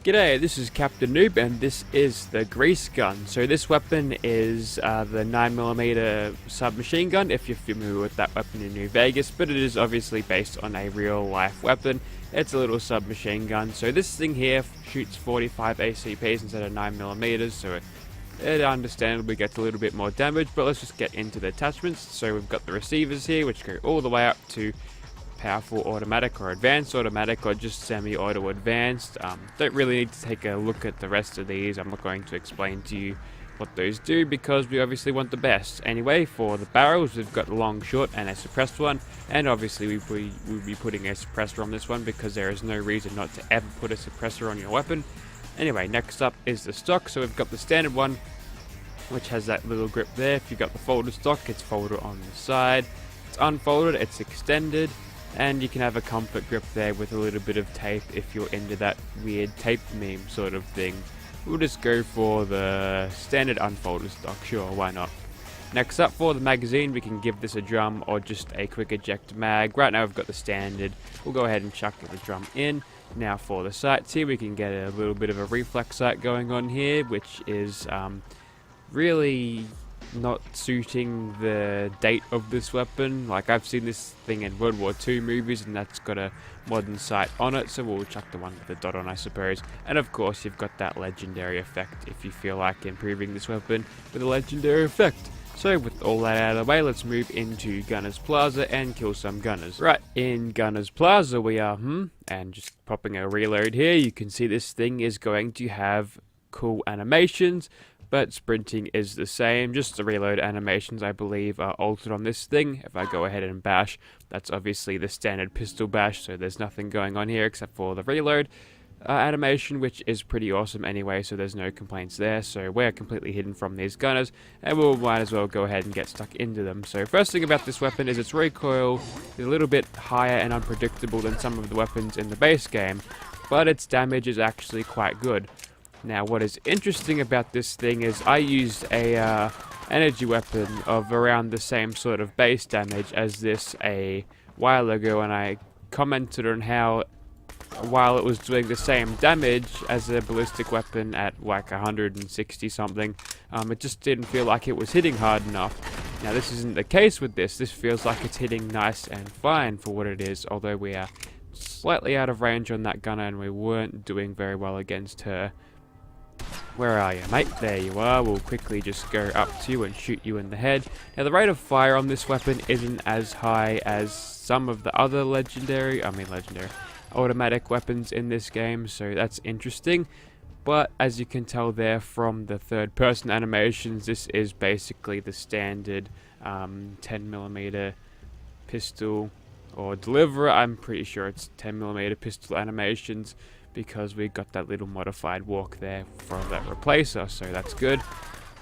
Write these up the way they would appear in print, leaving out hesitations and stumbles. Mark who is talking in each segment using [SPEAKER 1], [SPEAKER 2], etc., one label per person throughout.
[SPEAKER 1] G'day, this is Captainoob and this is the grease gun. So this weapon is the 9mm submachine gun, if you're familiar with that weapon in New Vegas, but it is obviously based on a real life weapon. It's a little submachine gun. So this thing here shoots 45 ACPs instead of 9mm, so it understandably gets a little bit more damage, but let's just get into the attachments. So we've got the receivers here, which go all the way up to powerful automatic or advanced automatic or just semi-auto advanced. Don't really need to take a look at the rest of these. I'm not going to explain to you what those do because we obviously want the best. Anyway, for the barrels, we've got the long, short and a suppressed one, and obviously we'll be putting a suppressor on this one because there is no reason not to ever put a suppressor on your weapon. Anyway, next up is the stock. So we've got the standard one, which has that little grip there. If you've got the folded stock, it's folded on the side. It's unfolded, it's extended, and you can have a comfort grip there with a little bit of tape if you're into that weird tape meme sort of thing. We'll just go for the standard unfolded stock, sure, why not. Next up, for the magazine, we can give this a drum or just a quick eject mag. Right now we've got the standard. We'll go ahead and chuck the drum in. Now for the sights here, we can get a little bit of a reflex sight going on here, which is really not suiting the date of this weapon. Like, I've seen this thing in World War II movies and that's got a modern sight on it, so we'll chuck the one with the dot on, I suppose. And of course you've got that legendary effect if you feel like improving this weapon with a legendary effect. So with all that out of the way, let's move into Gunner's Plaza and kill some gunners. Right, in Gunner's Plaza we are, and just popping a reload here, you can see this thing is going to have cool animations, but sprinting is the same. Just the reload animations, I believe, are altered on this thing. If I go ahead and bash, that's obviously the standard pistol bash, so there's nothing going on here except for the reload animation, which is pretty awesome anyway, so there's no complaints there. So we're completely hidden from these gunners, and we might as well go ahead and get stuck into them. So first thing about this weapon is its recoil is a little bit higher and unpredictable than some of the weapons in the base game, but its damage is actually quite good. Now, what is interesting about this thing is I used a energy weapon of around the same sort of base damage as this a while ago, and I commented on how while it was doing the same damage as a ballistic weapon at like 160 something, it just didn't feel like it was hitting hard enough. Now, this isn't the case with this. This feels like it's hitting nice and fine for what it is, although we are slightly out of range on that gunner and we weren't doing very well against her. Where are you, mate? There you are. We'll quickly just go up to you and shoot you in the head. Now, the rate of fire on this weapon isn't as high as some of the other legendary automatic weapons in this game, so that's interesting. But as you can tell there from the third person animations, this is basically the standard 10mm pistol or deliverer. I'm pretty sure it's 10mm pistol animations, because we got that little modified walk there from that replacer, so that's good.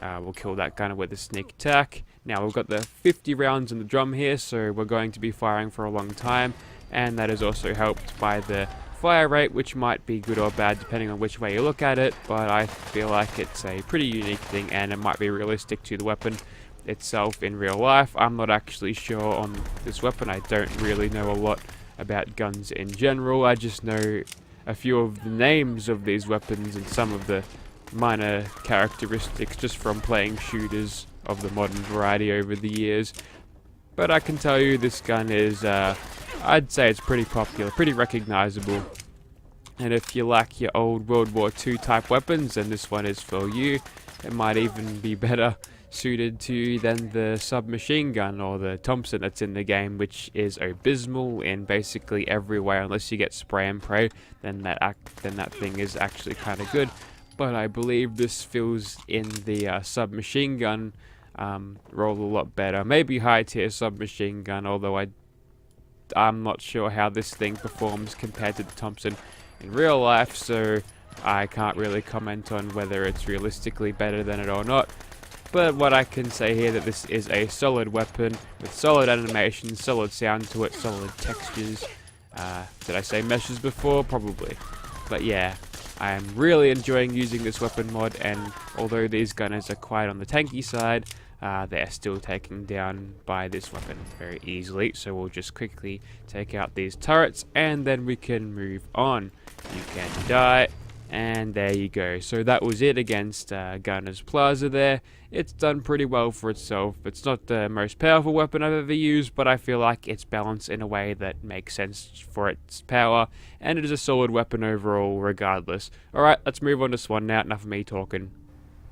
[SPEAKER 1] We'll kill that gunner with a sneak attack. Now we've got the 50 rounds in the drum here, so we're going to be firing for a long time, and that is also helped by the fire rate, which might be good or bad depending on which way you look at it, but I feel like it's a pretty unique thing and it might be realistic to the weapon itself in real life. I'm not actually sure on this weapon. I don't really know a lot about guns in general. I just know a few of the names of these weapons and some of the minor characteristics just from playing shooters of the modern variety over the years. But I can tell you this gun is, I'd say it's pretty popular, pretty recognizable. And if you like your old World War II type weapons, then this one is for you. It might even be better suited to you than the submachine gun or the Thompson that's in the game, which is abysmal in basically every way. Unless you get spray and pray, then that thing is actually kind of good. But I believe this fills in the submachine gun role a lot better. Maybe high tier submachine gun, although I'm not sure how this thing performs compared to the Thompson in real life, so I can't really comment on whether it's realistically better than it or not. But what I can say here that this is a solid weapon with solid animation, solid sound to it, solid textures. Did I say meshes before? Probably. But yeah, I'm really enjoying using this weapon mod, and although these gunners are quite on the tanky side, they're still taken down by this weapon very easily. So we'll just quickly take out these turrets and then we can move on. You can die. And there you go. So that was it against Gunner's Plaza there. It's done pretty well for itself. It's not the most powerful weapon I've ever used, but I feel like it's balanced in a way that makes sense for its power, and it is a solid weapon overall regardless. Alright, let's move on to Swan now. Enough of me talking.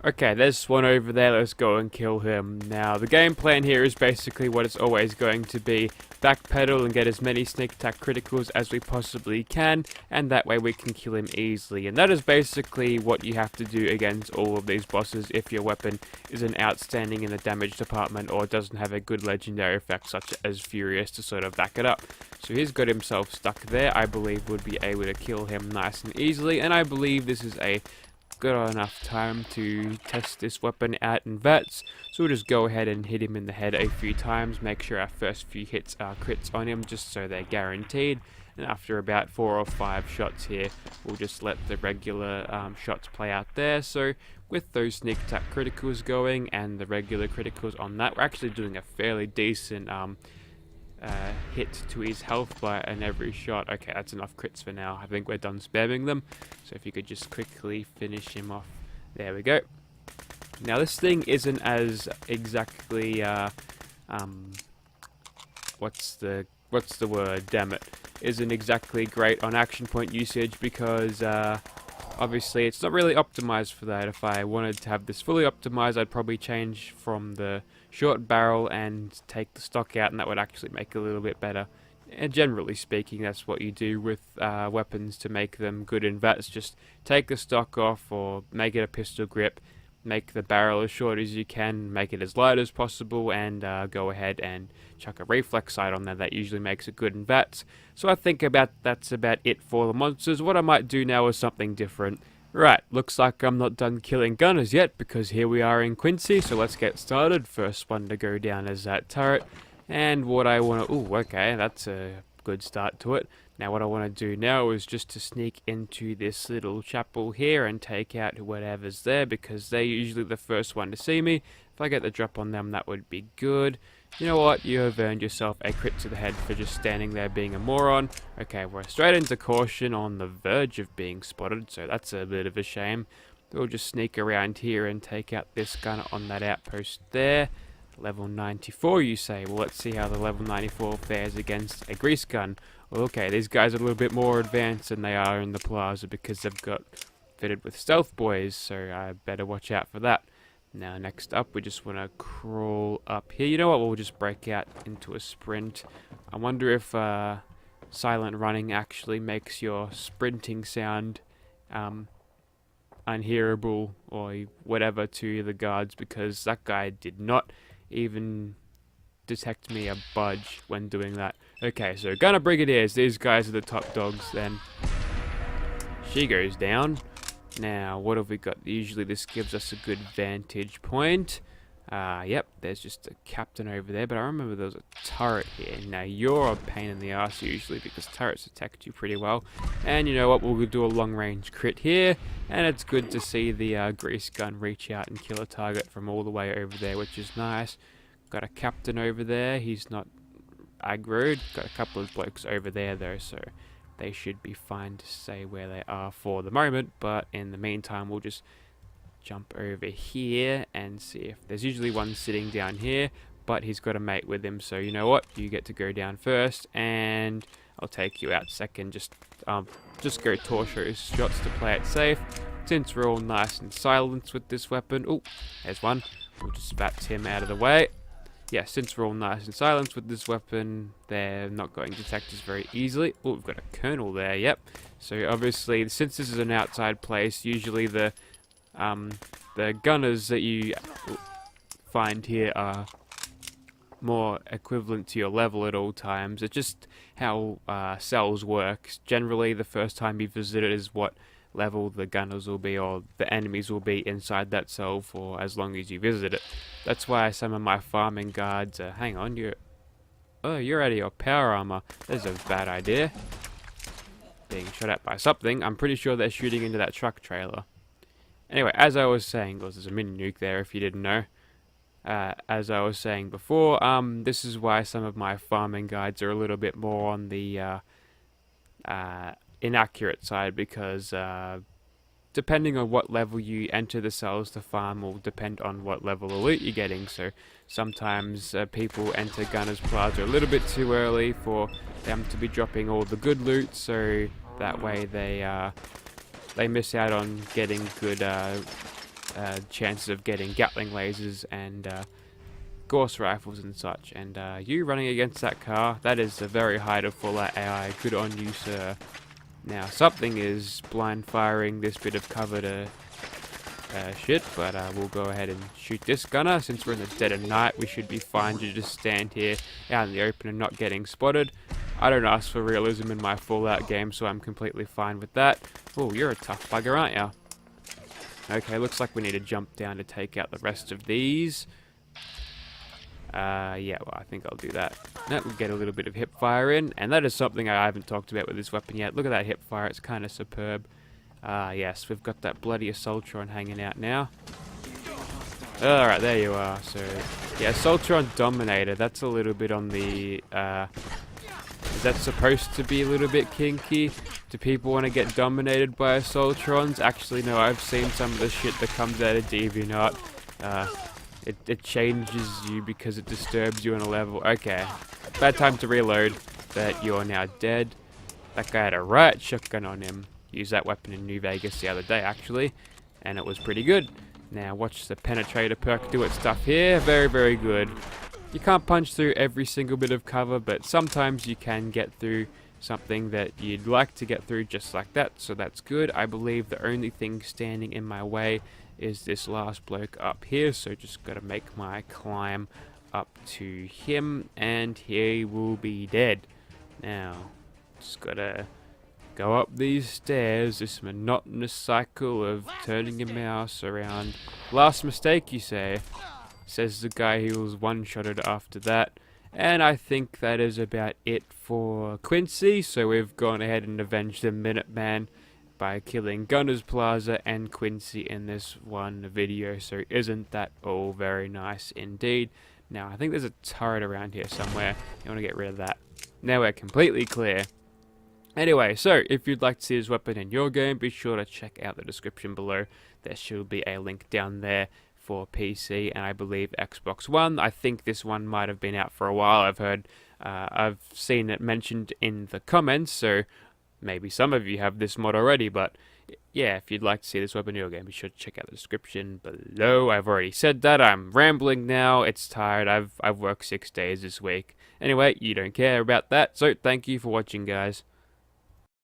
[SPEAKER 1] Okay, there's Swan over there, let's go and kill him. Now, the game plan here is basically what it's always going to be. Backpedal and get as many sneak attack criticals as we possibly can, and that way we can kill him easily. And that is basically what you have to do against all of these bosses if your weapon isn't outstanding in the damage department or doesn't have a good legendary effect such as Furious to sort of back it up. So he's got himself stuck there. I believe would be able to kill him nice and easily, and I believe this is a good enough time to test this weapon out in VATS, so we'll just go ahead and hit him in the head a few times, make sure our first few hits are crits on him just so they're guaranteed, and after about 4 or 5 shots here we'll just let the regular shots play out there. So with those sneak attack criticals going and the regular criticals on that, we're actually doing a fairly decent hit to his health by in every shot. Okay, that's enough crits for now. I think we're done spamming them. So if you could just quickly finish him off. There we go. Now this thing isn't as exactly what's the word? Damn it. Isn't exactly great on action point usage because obviously it's not really optimized for that. If I wanted to have this fully optimized, I'd probably change from the short barrel and take the stock out, and that would actually make it a little bit better. And generally speaking, that's what you do with weapons to make them good in VATS. Just take the stock off or make it a pistol grip, make the barrel as short as you can, make it as light as possible, and go ahead and chuck a reflex sight on there. That usually makes it good in VATS. So I think that's about it for the monsters. What I might do now is something different. Right, looks like I'm not done killing gunners yet, because here we are in Quincy, so let's get started. First one to go down is that turret, and what I want to... Ooh, okay, that's a good start to it. Now what I want to do now is just to sneak into this little chapel here and take out whatever's there, because they're usually the first one to see me. If I get the drop on them, that would be good. You know what? You have earned yourself a crit to the head for just standing there being a moron. Okay, we're straight into caution on the verge of being spotted, so that's a bit of a shame. We'll just sneak around here and take out this gunner on that outpost there. Level 94, you say? Well, let's see how the level 94 fares against a grease gun. Well, okay, these guys are a little bit more advanced than they are in the Plaza because they've got fitted with stealth boys, so I better watch out for that. Now, next up, we just want to crawl up here. You know what? We'll just break out into a sprint. I wonder if silent running actually makes your sprinting sound unhearable or whatever to the guards, because that guy did not even detect me a budge when doing that. Okay, so Gunner Brigadiers. These guys are the top dogs then. She goes down. Now, what have we got? Usually this gives us a good vantage point. Yep, there's just a captain over there, but I remember there was a turret here. Now, you're a pain in the ass usually because turrets attack you pretty well. And you know what? We'll do a long-range crit here, and it's good to see the grease gun reach out and kill a target from all the way over there, which is nice. Got a captain over there. He's not aggroed. Got a couple of blokes over there, though, so they should be fine to stay where they are for the moment, but in the meantime we'll just jump over here and see if there's usually one sitting down here, but he's got a mate with him, so you know what, you get to go down first and I'll take you out second. Just go torso shots to play it safe, since we're all nice and silenced with this weapon. Oh, there's one. We'll just VATS him out of the way. Yeah, since we're all nice and silenced with this weapon, they're not going to detect us very easily. Oh, we've got a colonel there, yep. So obviously, since this is an outside place, usually the gunners that you find here are more equivalent to your level at all times. It's just how cells work. Generally, the first time you visit it is what level the gunners will be, or the enemies will be inside that cell for as long as you visit it. That's why some of my farming guards are... Hang on, you're out of your power armor. That's a bad idea. Being shot at by something. I'm pretty sure they're shooting into that truck trailer. Anyway, as I was saying, there's a mini nuke there if you didn't know. As I was saying before, this is why some of my farming guides are a little bit more on the inaccurate side, because depending on what level you enter the cells to farm will depend on what level of loot you're getting. So sometimes people enter Gunner's Plaza a little bit too early for them to be dropping all the good loot, so that way they miss out on getting good chances of getting Gatling lasers and Gauss rifles and such. And you running against that car, that is a very high to Fallout AI. Good on you, sir. Now something is blind firing this bit of cover to shit, but we'll go ahead and shoot this gunner. Since we're in the dead of night, we should be fine to just stand here out in the open and not getting spotted. I don't ask for realism in my Fallout game, so I'm completely fine with that. Oh, you're a tough bugger, aren't ya? Okay, looks like we need to jump down to take out the rest of these. Yeah, well, I think I'll do that. That will get a little bit of hip fire in, and that is something I haven't talked about with this weapon yet. Look at that hip fire, it's kind of superb. Yes, we've got that bloody Assaultron hanging out now. Alright, there you are. So, yeah, Assaultron Dominator, that's a little bit on the, is that supposed to be a little bit kinky? Do people want to get dominated by Assaultrons? Actually, no, I've seen some of the shit that comes out of DeviantArt. It changes you because it disturbs you on a level. Okay, bad time to reload, but you're now dead. That guy had a riot shotgun on him. Used that weapon in New Vegas the other day, actually, and it was pretty good. Now watch the penetrator perk do its stuff here. Very, very good. You can't punch through every single bit of cover, but sometimes you can get through something that you'd like to get through just like that, so that's good. I believe the only thing standing in my way is this last bloke up here, so just gotta make my climb up to him, and he will be dead. Now, just gotta go up these stairs, this monotonous cycle of turning your mouse around. Last mistake, you say? Says the guy who was one-shotted after that. And I think that is about it for Quincy, so we've gone ahead and avenged the Minuteman by killing Gunner's Plaza and Quincy in this one video, so isn't that all very nice indeed? Now, I think there's a turret around here somewhere. You want to get rid of that. Now we're completely clear. Anyway, so if you'd like to see this weapon in your game, be sure to check out the description below. There should be a link down there for PC and I believe Xbox One. I think this one might have been out for a while. I've seen it mentioned in the comments, so maybe some of you have this mod already, but yeah, if you'd like to see this weapon in your game, be sure to check out the description below. I've already said that. I'm rambling now. It's tired. I've worked 6 days this week. Anyway, you don't care about that, so thank you for watching, guys.